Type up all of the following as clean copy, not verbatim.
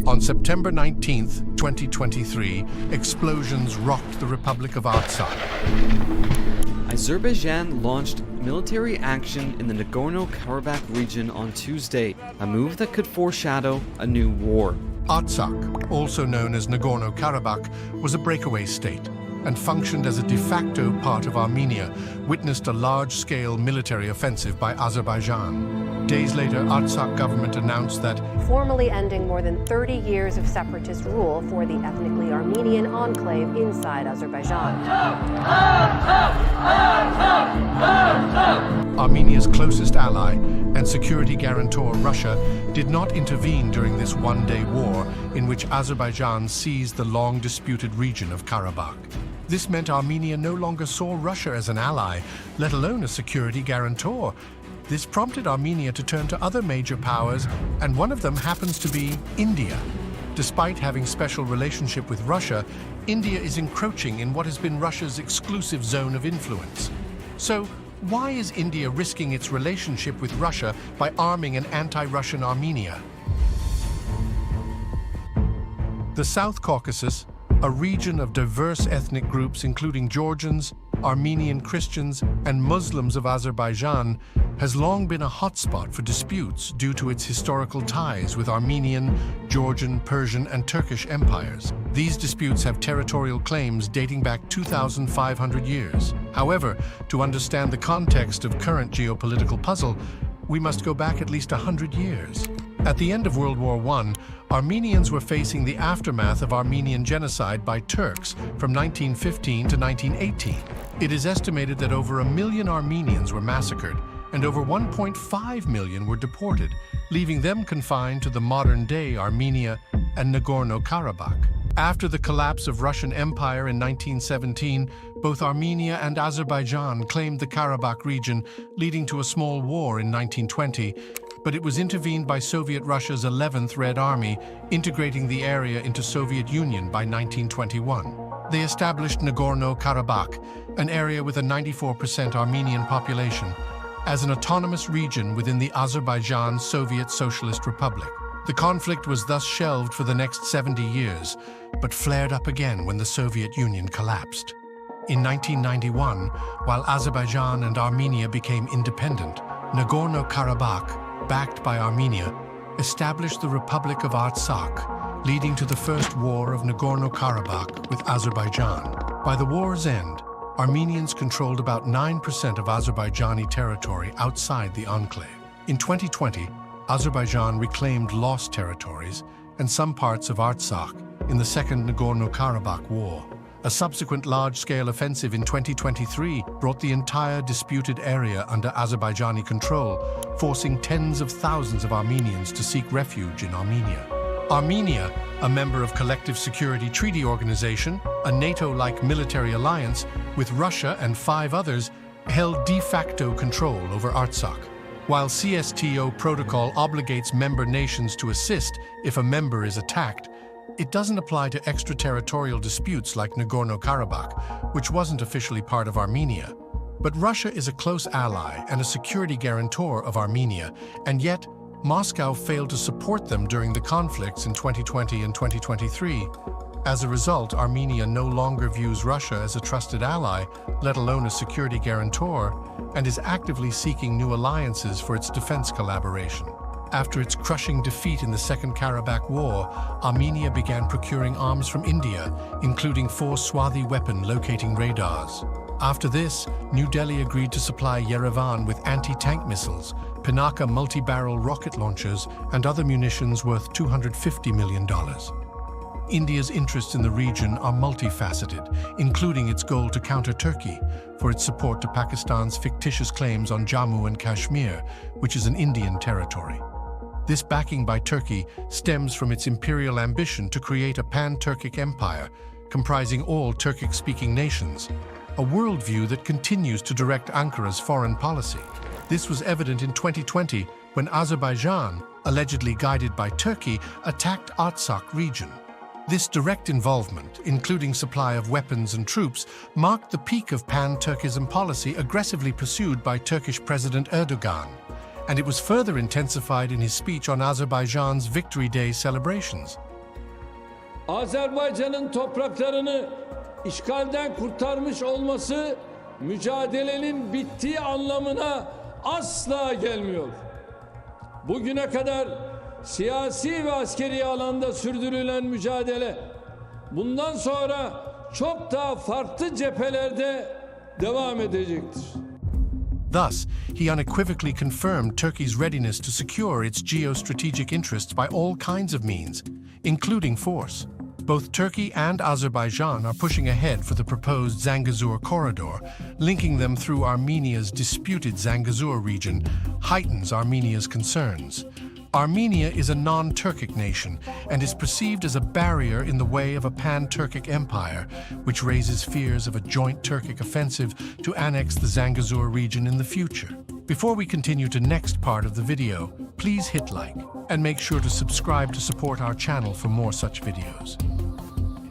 On September 19, 2023, explosions rocked the Republic of Artsakh. Azerbaijan launched military action in the Nagorno-Karabakh region on Tuesday, a move that could foreshadow a new war. Artsakh, also known as Nagorno-Karabakh, was a breakaway state and functioned as a de facto part of Armenia, witnessed a large-scale military offensive by Azerbaijan. Days later, Artsakh government announced that formally ending more than 30 years of separatist rule for the ethnically Armenian enclave inside Azerbaijan. Armenia's closest ally and security guarantor, Russia, did not intervene during this one-day war in which Azerbaijan seized the long-disputed region of Karabakh. This meant Armenia no longer saw Russia as an ally, let alone a security guarantor. This prompted Armenia to turn to other major powers, and one of them happens to be India. Despite having special relationship with Russia, India is encroaching in what has been Russia's exclusive zone of influence. So, why is India risking its relationship with Russia by arming an anti-Russian Armenia? The South Caucasus, a region of diverse ethnic groups including Georgians, Armenian Christians, and Muslims of Azerbaijan, has long been a hotspot for disputes due to its historical ties with Armenian, Georgian, Persian, and Turkish empires. These disputes have territorial claims dating back 2,500 years. However, to understand the context of current geopolitical puzzle, we must go back at least 100 years. At the end of World War I, Armenians were facing the aftermath of Armenian genocide by Turks from 1915 to 1918. It is estimated that over 1 million Armenians were massacred and over 1.5 million were deported, leaving them confined to the modern-day Armenia and Nagorno-Karabakh. After the collapse of Russian Empire in 1917, both Armenia and Azerbaijan claimed the Karabakh region, leading to a small war in 1920, but it was intervened by Soviet Russia's 11th Red Army, integrating the area into Soviet Union by 1921. They established Nagorno-Karabakh, an area with a 94% Armenian population, as an autonomous region within the Azerbaijan Soviet Socialist Republic. The conflict was thus shelved for the next 70 years, but flared up again when the Soviet Union collapsed. In 1991, while Azerbaijan and Armenia became independent, Nagorno-Karabakh, backed by Armenia, established the Republic of Artsakh, leading to the First War of Nagorno-Karabakh with Azerbaijan. By the war's end, Armenians controlled about 9% of Azerbaijani territory outside the enclave. In 2020, Azerbaijan reclaimed lost territories and some parts of Artsakh in the Second Nagorno-Karabakh War. A subsequent large-scale offensive in 2023 brought the entire disputed area under Azerbaijani control, forcing tens of thousands of Armenians to seek refuge in Armenia. Armenia, a member of Collective Security Treaty Organization, a NATO-like military alliance with Russia and 5 others, held de facto control over Artsakh. While CSTO protocol obligates member nations to assist if a member is attacked, it doesn't apply to extraterritorial disputes like Nagorno-Karabakh, which wasn't officially part of Armenia. But Russia is a close ally and a security guarantor of Armenia, and yet Moscow failed to support them during the conflicts in 2020 and 2023. As a result, Armenia no longer views Russia as a trusted ally, let alone a security guarantor, and is actively seeking new alliances for its defense collaboration. After its crushing defeat in the Second Karabakh War, Armenia began procuring arms from India, including 4 Swathi weapon locating radars. After this, New Delhi agreed to supply Yerevan with anti-tank missiles, Pinaka multi-barrel rocket launchers, and other munitions worth $250 million. India's interests in the region are multifaceted, including its goal to counter Turkey for its support to Pakistan's fictitious claims on Jammu and Kashmir, which is an Indian territory. This backing by Turkey stems from its imperial ambition to create a pan-Turkic empire comprising all Turkic-speaking nations, a worldview that continues to direct Ankara's foreign policy. This was evident in 2020 when Azerbaijan, allegedly guided by Turkey, attacked Artsakh region. This direct involvement, including supply of weapons and troops, marked the peak of pan-Turkism policy aggressively pursued by Turkish President Erdogan. and it was further intensified in his speech on Azerbaijan's Victory Day celebrations. Azerbaycan'ın topraklarını işgalden kurtarmış olması mücadelenin bittiği anlamına asla gelmiyor. Bugüne kadar siyasi ve askeri alanda sürdürülen mücadele bundan sonra çok daha farklı cephelerde devam edecektir. Thus, he unequivocally confirmed Turkey's readiness to secure its geostrategic interests by all kinds of means, including force. Both Turkey and Azerbaijan are pushing ahead for the proposed Zangezur corridor, linking them through Armenia's disputed Zangezur region, heightens Armenia's concerns. Armenia is a non-Turkic nation and is perceived as a barrier in the way of a pan-Turkic empire, which raises fears of a joint Turkic offensive to annex the Zangezur region in the future. Before we continue to next part of the video, please hit like and make sure to subscribe to support our channel for more such videos.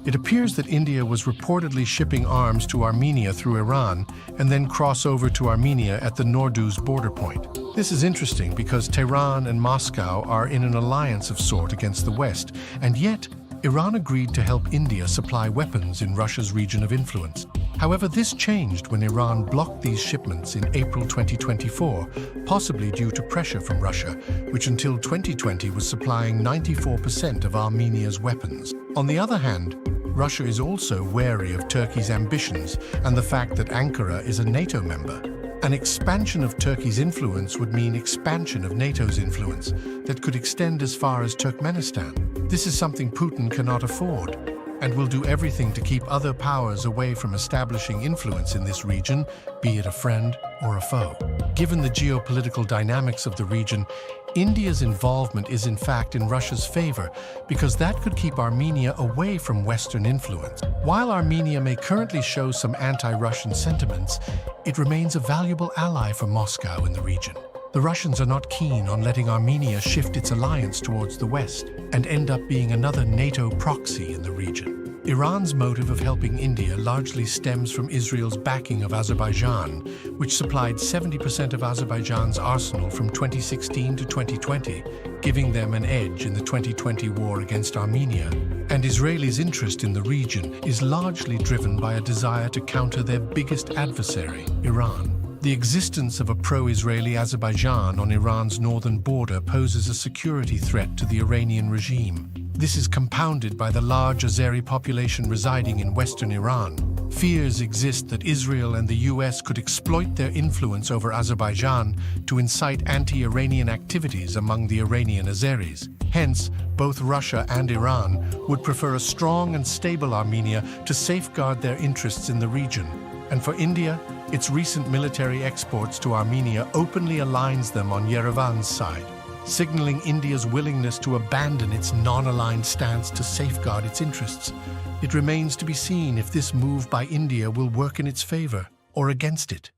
It appears that India was reportedly shipping arms to Armenia through Iran and then cross over to Armenia at the Norduz border point. This is interesting because Tehran and Moscow are in an alliance of sort against the West, and yet Iran agreed to help India supply weapons in Russia's region of influence. However, this changed when Iran blocked these shipments in April 2024, possibly due to pressure from Russia, which until 2020 was supplying 94% of Armenia's weapons. On the other hand, Russia is also wary of Turkey's ambitions and the fact that Ankara is a NATO member. An expansion of Turkey's influence would mean expansion of NATO's influence that could extend as far as Turkmenistan. This is something Putin cannot afford and will do everything to keep other powers away from establishing influence in this region, be it a friend or a foe. Given the geopolitical dynamics of the region, India's involvement is in fact in Russia's favor because that could keep Armenia away from Western influence. While Armenia may currently show some anti-Russian sentiments, it remains a valuable ally for Moscow in the region. The Russians are not keen on letting Armenia shift its alliance towards the West and end up being another NATO proxy in the region. Iran's motive of helping India largely stems from Israel's backing of Azerbaijan, which supplied 70% of Azerbaijan's arsenal from 2016 to 2020, giving them an edge in the 2020 war against Armenia. And Israel's interest in the region is largely driven by a desire to counter their biggest adversary, Iran. The existence of a pro-Israeli Azerbaijan on Iran's northern border poses a security threat to the Iranian regime. This is compounded by the large Azeri population residing in western Iran. Fears exist that Israel and the US could exploit their influence over Azerbaijan to incite anti-Iranian activities among the Iranian Azeris. Hence, both Russia and Iran would prefer a strong and stable Armenia to safeguard their interests in the region. And for India, its recent military exports to Armenia openly aligns them on Yerevan's side, signaling India's willingness to abandon its non-aligned stance to safeguard its interests. It remains to be seen if this move by India will work in its favor or against it.